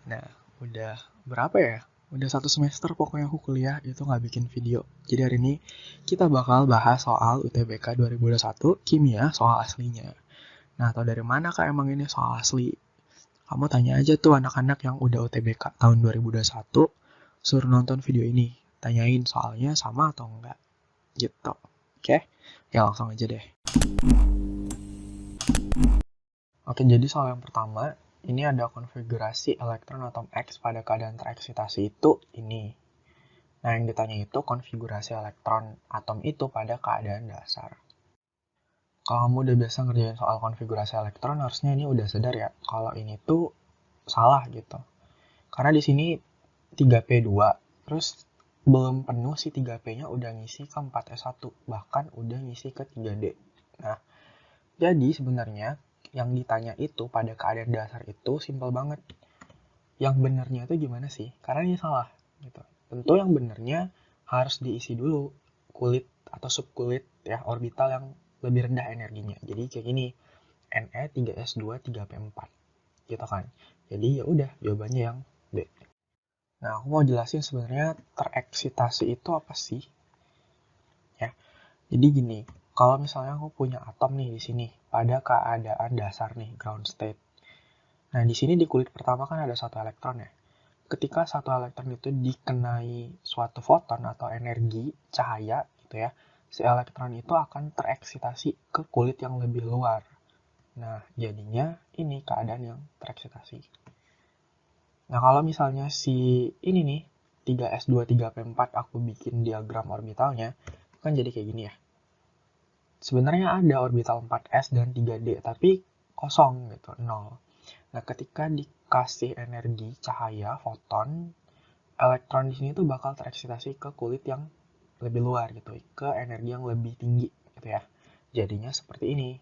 Nah, udah berapa ya? Udah 1 semester pokoknya aku kuliah itu nggak bikin video. Jadi hari ini kita bakal bahas soal UTBK 2021 kimia soal aslinya. Nah, atau dari mana kak emang ini soal asli? Kamu tanya aja tuh anak-anak yang udah UTBK tahun 2021, suruh nonton video ini. Tanyain soalnya sama atau enggak. Gitu. Oke? Ya langsung aja deh. Oke, jadi soal yang pertama, ini ada konfigurasi elektron atom X pada keadaan tereksitasi itu ini. Nah, yang ditanya itu konfigurasi elektron atom itu pada keadaan dasar. Kalau kamu udah biasa ngerjain soal konfigurasi elektron, harusnya ini udah sadar ya, kalau ini tuh salah gitu. Karena di sini 3p2, terus belum penuh si 3p-nya udah ngisi ke 4s1, bahkan udah ngisi ke 3d. Nah, jadi sebenarnya yang ditanya itu pada keadaan dasar itu simpel banget. Yang benernya itu gimana sih? Karena ini salah gitu. Tentu yang benernya harus diisi dulu kulit atau subkulit ya orbital yang lebih rendah energinya. Jadi kayak gini, Ne 3s2 3p4 gitu kan. Jadi ya udah jawabannya yang B. Nah, aku mau jelasin sebenarnya tereksitasi itu apa sih? Ya. Jadi gini, kalau misalnya aku punya atom nih di sini pada keadaan dasar nih, ground state. Nah, di sini di kulit pertama kan ada satu elektron ya. Ketika satu elektron itu dikenai suatu foton atau energi cahaya gitu ya, si elektron itu akan tereksitasi ke kulit yang lebih luar. Nah, jadinya ini keadaan yang tereksitasi. Nah, kalau misalnya si ini nih, 3s2 3p4 aku bikin diagram orbitalnya, kan jadi kayak gini ya. Sebenarnya ada orbital 4s dan 3d, tapi kosong gitu, 0. Nah, ketika dikasih energi cahaya, foton, elektron di sini tuh bakal tereksitasi ke kulit yang lebih luar gitu, ke energi yang lebih tinggi gitu ya. Jadinya seperti ini.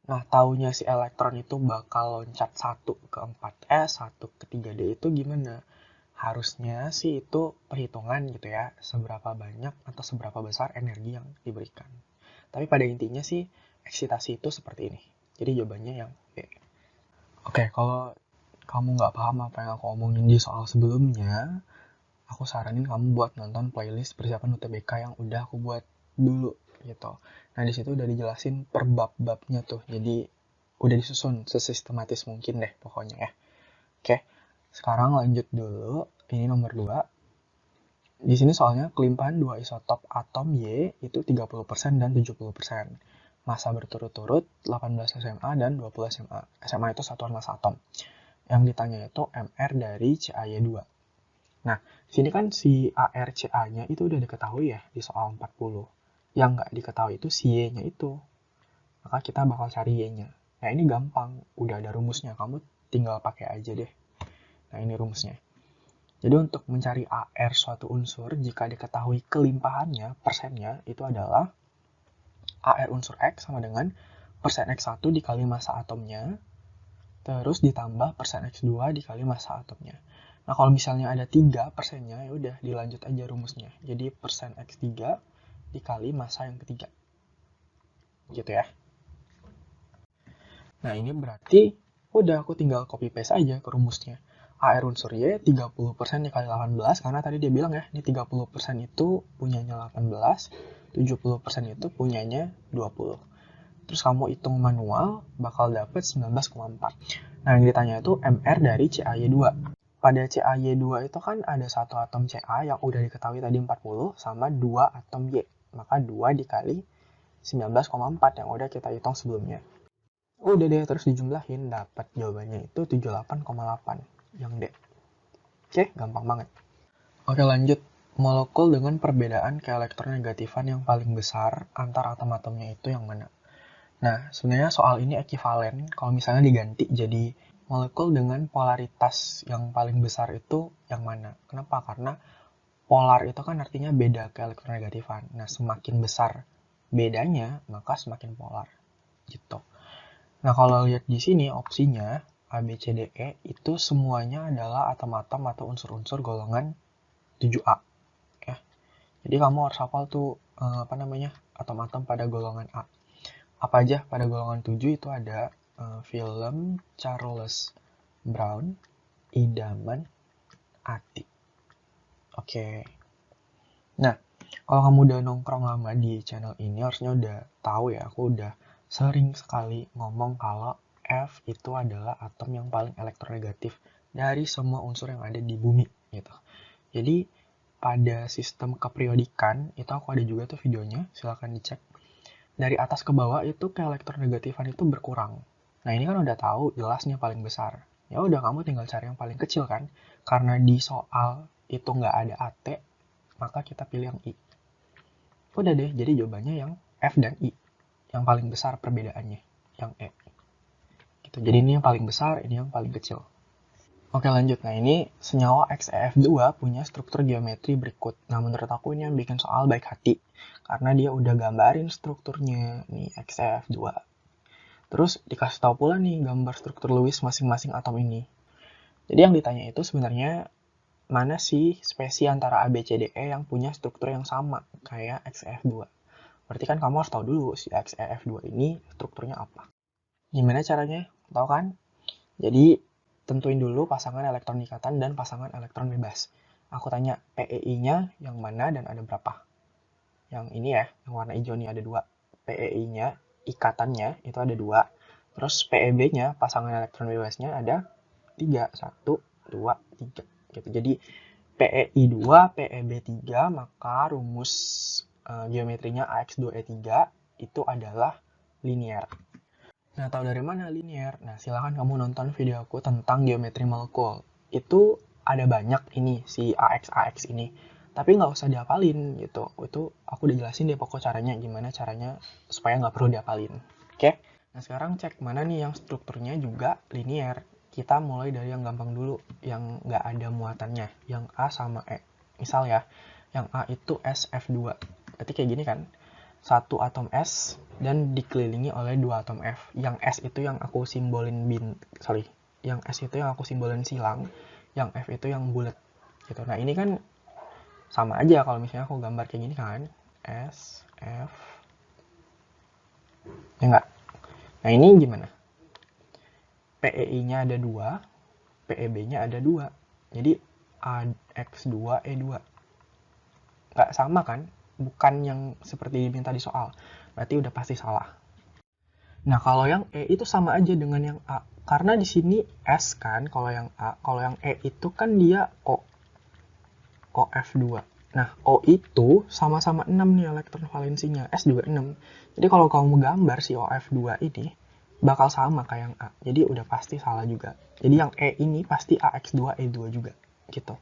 Nah, taunya si elektron itu bakal loncat 1 ke 4s, 1 ke 3d itu gimana? Harusnya sih itu perhitungan gitu ya, seberapa banyak atau seberapa besar energi yang diberikan. Tapi pada intinya sih, eksitasi itu seperti ini. Jadi jawabannya yang B. Oke, kalau kamu nggak paham apa yang aku omongin di soal sebelumnya, aku saranin kamu buat nonton playlist persiapan UTBK yang udah aku buat dulu gitu. Nah, di situ udah dijelasin per bab-babnya tuh. Jadi udah disusun sesistematis mungkin deh pokoknya ya. Oke. Sekarang lanjut dulu. Ini nomor 2. Di sini soalnya kelimpahan dua isotop atom Y itu 30% dan 70%. Massa berturut-turut 18 SMA dan 20 SMA. SMA itu satuan massa atom. Yang ditanya itu MR dari CaY2. Nah, sini kan si ARCA-nya itu udah diketahui ya di soal 40. Yang nggak diketahui itu si Y-nya itu. Maka kita bakal cari Y-nya. Nah, ini gampang. Udah ada rumusnya. Kamu tinggal pakai aja deh. Nah, ini rumusnya. Jadi untuk mencari AR suatu unsur, jika diketahui kelimpahannya, persennya, itu adalah AR unsur X sama dengan persen X1 dikali massa atomnya, terus ditambah persen X2 dikali massa atomnya. Nah, kalau misalnya ada 3 persennya, ya udah dilanjut aja rumusnya. Jadi persen X3 dikali massa yang ketiga. Gitu ya. Nah, ini berarti udah aku tinggal copy paste aja ke rumusnya. AR unsur Y 30% dikali 18, karena tadi dia bilang ya, ini 30% itu punyanya 18, 70% itu punyanya 20. Terus kamu hitung manual, bakal dapet 19,4. Nah, yang ditanya itu MR dari CaY2. Pada CaY2 itu kan ada satu atom Ca yang udah diketahui tadi 40 sama 2 atom Y. Maka 2 dikali 19,4 yang udah kita hitung sebelumnya. Udah deh, terus dijumlahin, dapat jawabannya itu 78,8 yang D. Oke, gampang banget. Oke, lanjut. Molekul dengan perbedaan keelektronegatifan yang paling besar antar atom-atomnya itu yang mana? Nah, sebenarnya soal ini ekivalen kalau misalnya diganti jadi molekul dengan polaritas yang paling besar itu yang mana? Kenapa? Karena polar itu kan artinya beda keelektronegatifan. Nah, semakin besar bedanya, maka semakin polar. Gitu. Nah, kalau lihat di sini opsinya A, B, C, D, E itu semuanya adalah atom-atom atau unsur-unsur golongan 7A. Ya. Jadi kamu harus hafal tuh atom-atom pada golongan A. Apa aja pada golongan 7 itu ada Willem Charles Brown, idaman ati. Oke. Nah, kalau kamu udah nongkrong lama di channel ini, harusnya udah tahu ya, aku udah sering sekali ngomong kalau F itu adalah atom yang paling elektronegatif dari semua unsur yang ada di bumi, gitu. Jadi, pada sistem keperiodikan, itu aku ada juga tuh videonya, silahkan dicek. Dari atas ke bawah itu keelektronegatifan itu berkurang. Nah, ini kan udah tahu jelasnya paling besar. Ya udah, kamu tinggal cari yang paling kecil kan. Karena di soal itu nggak ada AT, maka kita pilih yang I. Udah deh, jadi jawabannya yang F dan I. Yang paling besar perbedaannya, yang E. Gitu. Jadi ini yang paling besar, ini yang paling kecil. Oke lanjut, nah ini senyawa XeF2 punya struktur geometri berikut. Nah menurut aku ini yang bikin soal baik hati. Karena dia udah gambarin strukturnya, nih XeF2. Terus dikasih tahu pula nih gambar struktur Lewis masing-masing atom ini. Jadi yang ditanya itu sebenarnya mana sih spesies antara A, B, C, D, E yang punya struktur yang sama kayak XeF2. Berarti kan kamu harus tahu dulu si XeF2 ini strukturnya apa. Gimana caranya? Tahu kan? Jadi tentuin dulu pasangan elektron ikatan dan pasangan elektron bebas. Aku tanya PEI-nya yang mana dan ada berapa? Yang ini ya, yang warna hijau ini ada 2. PEI-nya, ikatannya itu ada 2. Terus PEB-nya, pasangan elektron bebasnya ada 3. 1, 2, 3. Gitu. Jadi PEI 2, PEB 3, maka rumus geometrinya AX2E3 itu adalah linear. Nah, tahu dari mana linear? Nah, silahkan kamu nonton video aku tentang geometri molekul. Itu ada banyak ini, si AX ini. Tapi nggak usah dihafalin gitu. Itu aku udah jelasin deh pokok caranya, gimana caranya supaya nggak perlu dihafalin. Oke? Nah, sekarang cek mana nih yang strukturnya juga linear. Kita mulai dari yang gampang dulu, yang nggak ada muatannya. Yang A sama E. Misal ya, yang A itu SF2. Berarti kayak gini kan? Satu atom S dan dikelilingi oleh 2 atom F. Yang S itu yang aku simbolin yang S itu yang aku simbolin silang, yang F itu yang bulat. Gitu. Nah, ini kan sama aja kalau misalnya aku gambar kayak gini kan. S, F. Ya enggak? Nah, ini gimana? PEI-nya ada 2, PEB-nya ada 2. Jadi AX2E2. Nggak sama kan? Bukan yang seperti diminta di soal. Berarti udah pasti salah. Nah, kalau yang E itu sama aja dengan yang A. Karena di sini S kan, kalau yang A. Kalau yang E itu kan dia O. OF2. Nah, O itu sama-sama 6 nih elektron valensinya. S juga 6. Jadi kalau kamu gambar si OF2 ini, bakal sama kayak yang A. Jadi udah pasti salah juga. Jadi yang E ini pasti AX2E2 juga. Gitu.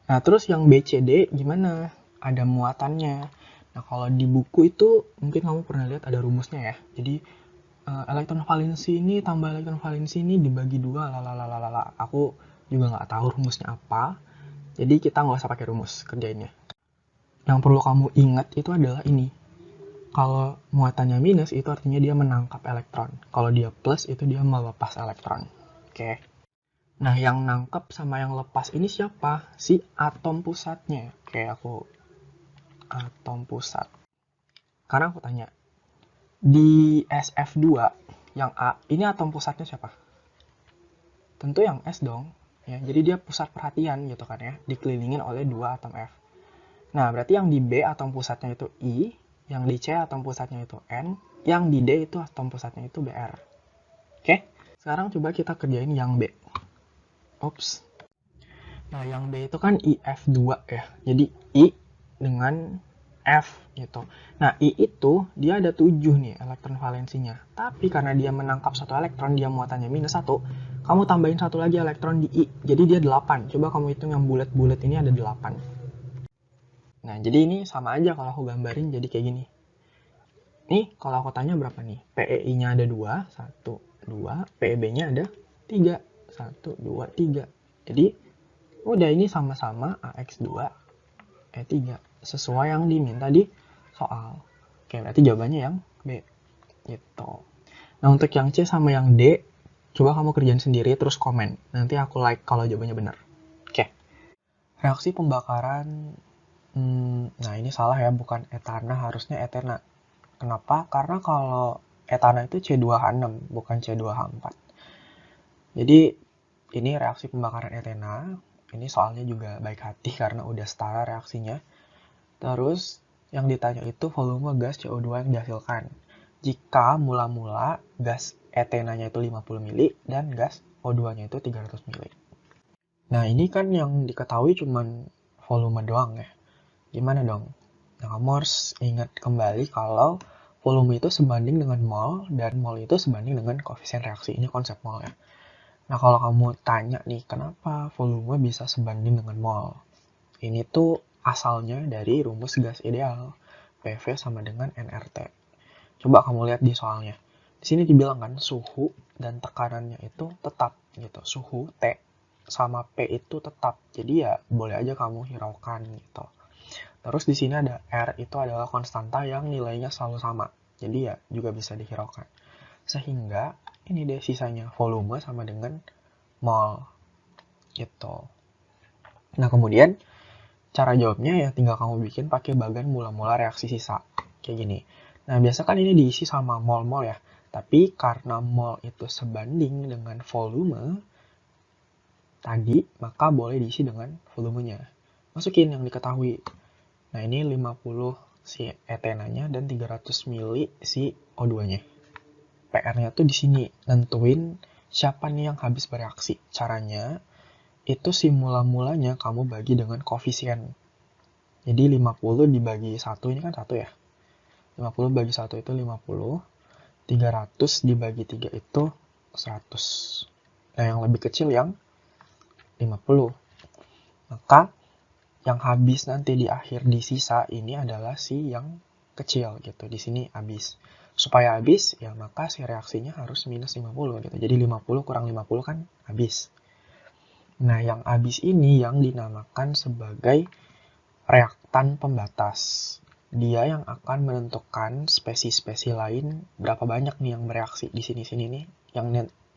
Nah, terus yang B, C, D gimana? Ada muatannya. Nah, kalau di buku itu mungkin kamu pernah lihat ada rumusnya ya. Jadi elektron valensi ini tambah elektron valensi ini dibagi 2, lalalala. Aku juga nggak tahu rumusnya apa. Jadi kita nggak usah pakai rumus kerjainnya. Yang perlu kamu ingat itu adalah ini. Kalau muatannya minus itu artinya dia menangkap elektron. Kalau dia plus itu dia melepas elektron. Oke. Nah, yang nangkep sama yang lepas ini siapa? Si atom pusatnya. Oke, aku atom pusat. Karena aku tanya, di SF2 yang A, ini atom pusatnya siapa? Tentu yang S dong. Ya, jadi dia pusat perhatian gitu kan ya, dikelilingin oleh 2 atom F. Nah, berarti yang di B atom pusatnya itu I, yang di C atom pusatnya itu N, yang di D itu atom pusatnya itu Br. Oke, sekarang coba kita kerjain yang B. Ups. Nah, yang B itu kan IF2 ya. Jadi I dengan F gitu. Nah, I itu dia ada 7 nih elektron valensinya. Tapi karena dia menangkap satu elektron, dia muatannya minus 1, kamu tambahin satu lagi elektron di I. Jadi dia 8. Coba kamu hitung yang bulat-bulat ini ada 8. Nah, jadi ini sama aja kalau aku gambarin jadi kayak gini. Nih, kalau aku tanya berapa nih? PEI-nya ada 2, 1, 2. PEB-nya ada 3, 1, 2, 3. Jadi, udah ini sama-sama AX2E3. Sesuai yang diminta di soal. Oke, berarti jawabannya yang B. Gitu. Nah, untuk yang C sama yang D, coba kamu kerjain sendiri terus komen. Nanti aku like kalau jawabannya benar. Oke. Reaksi pembakaran. Nah, ini salah ya, bukan etana, harusnya etena. Kenapa? Karena kalau etana itu C2H6, bukan C2H4. Jadi, ini reaksi pembakaran etena. Ini soalnya juga baik hati karena udah setara reaksinya. Terus yang ditanya itu volume gas CO2 yang dihasilkan. Jika mula-mula gas etenanya itu 50 mili dan gas O2-nya itu 300 mili. Nah, ini kan yang diketahui cuman volume doang ya. Gimana dong? Nah, kamu harus ingat kembali kalau volume itu sebanding dengan mol, dan mol itu sebanding dengan koefisien reaksi. Ini konsep mol ya. Nah, kalau kamu tanya nih, kenapa volume bisa sebanding dengan mol? Ini tuh asalnya dari rumus gas ideal. PV sama dengan nRT. Coba kamu lihat di soalnya. Di sini dibilang kan suhu dan tekanannya itu tetap gitu. Suhu T sama P itu tetap. Jadi ya boleh aja kamu hiraukan gitu. Terus di sini ada R, itu adalah konstanta yang nilainya selalu sama. Jadi ya juga bisa dihiraukan. Sehingga ini deh sisanya volume sama dengan mol gitu. Nah, kemudian cara jawabnya ya tinggal kamu bikin pakai bagan mula-mula reaksi sisa. Kayak gini. Nah, biasa kan ini diisi sama mol-mol ya. Tapi karena mol itu sebanding dengan volume tadi, maka boleh diisi dengan volumenya. Masukin yang diketahui. Nah, ini 50 si etenanya dan 300 mili si O2-nya. PR-nya tuh di sini, nentuin siapa nih yang habis bereaksi. Caranya, itu si mula-mulanya kamu bagi dengan koefisien. Jadi 50 dibagi 1 ini kan 1 ya. 50 bagi 1 itu 50. 300 dibagi 3 itu 100. Nah, yang lebih kecil yang 50. Maka yang habis nanti di akhir di sisa ini adalah si yang kecil gitu. Di sini habis. Supaya habis ya maka si reaksinya harus minus 50 gitu. Jadi 50 kurang 50 kan habis. Nah, yang habis ini yang dinamakan sebagai reaktan pembatas. Dia yang akan menentukan spesies-spesies lain berapa banyak nih yang bereaksi di sini-sini nih.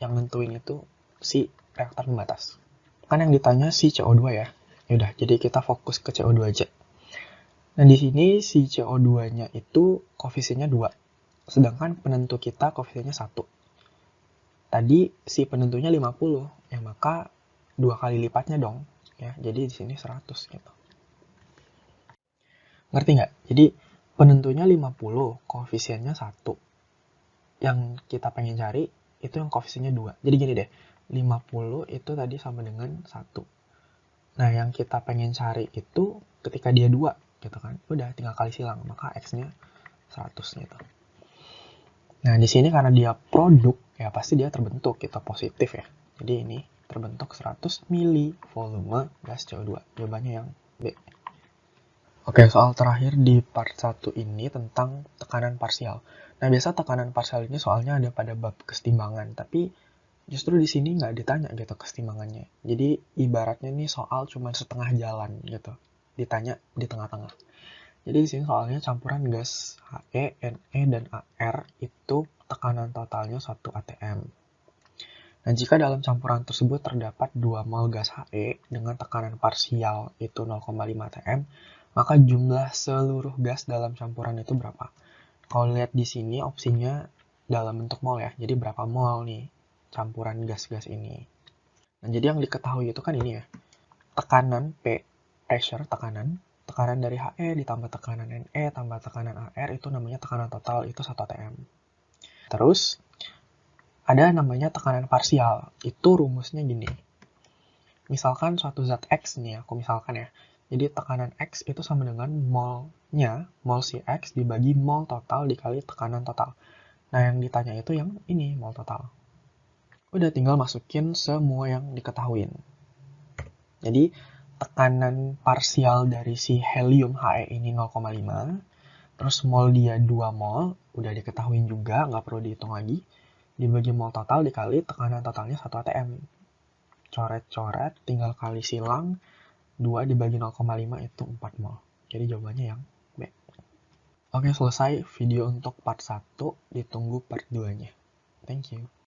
Yang nentuin itu si reaktan pembatas. Kan yang ditanya si CO2 ya. Yaudah, jadi kita fokus ke CO2 aja. Nah, di sini si CO2-nya itu koefisiennya 2. Sedangkan penentu kita koefisiennya 1. Tadi si penentunya 50. Ya, maka 2 kali lipatnya dong. Ya, jadi di sini 100 gitu. Ngerti nggak? Jadi penentunya 50, koefisiennya 1. Yang kita pengen cari itu yang koefisiennya 2. Jadi gini deh, 50 itu tadi sama dengan 1. Nah, yang kita pengen cari itu ketika dia 2, gitu kan. Udah, tinggal kali silang, maka X-nya 100 gitu. Nah, di sini karena dia produk, ya pasti dia terbentuk, gitu, positif ya. Jadi ini terbentuk 100 mili volume gas CO2. Jawabannya yang B. Oke, soal terakhir di part 1 ini tentang tekanan parsial. Nah, biasa tekanan parsial ini soalnya ada pada bab kesetimbangan, tapi justru di sini nggak ditanya gitu kesetimbangannya. Jadi ibaratnya nih soal cuma setengah jalan gitu. Ditanya di tengah-tengah. Jadi di sini soalnya campuran gas He, Ne, dan Ar itu tekanan totalnya 1 atm. Nah, jika dalam campuran tersebut terdapat 2 mol gas He dengan tekanan parsial itu 0,5 atm, maka jumlah seluruh gas dalam campuran itu berapa? Kalau lihat di sini opsinya dalam bentuk mol ya. Jadi berapa mol nih campuran gas-gas ini. Nah, jadi yang diketahui itu kan ini ya. Tekanan P, pressure, tekanan dari He ditambah tekanan Ne tambah tekanan Ar itu namanya tekanan total, itu 1 atm. Terus ada namanya tekanan parsial. Itu rumusnya gini. Misalkan suatu zat X nih, aku misalkan ya. Jadi tekanan X itu sama dengan molnya, mol si X dibagi mol total dikali tekanan total. Nah, yang ditanya itu yang ini, mol total. Udah tinggal masukin semua yang diketahuin. Jadi, tekanan parsial dari si helium He ini 0,5. Terus mol dia 2 mol, udah diketahuin juga, nggak perlu dihitung lagi. Dibagi mol total dikali tekanan totalnya 1 atm. Coret-coret, tinggal kali silang, 2 dibagi 0,5 itu 4 mol. Jadi jawabannya yang B. Oke, selesai video untuk part 1. Ditunggu part 2-nya. Thank you.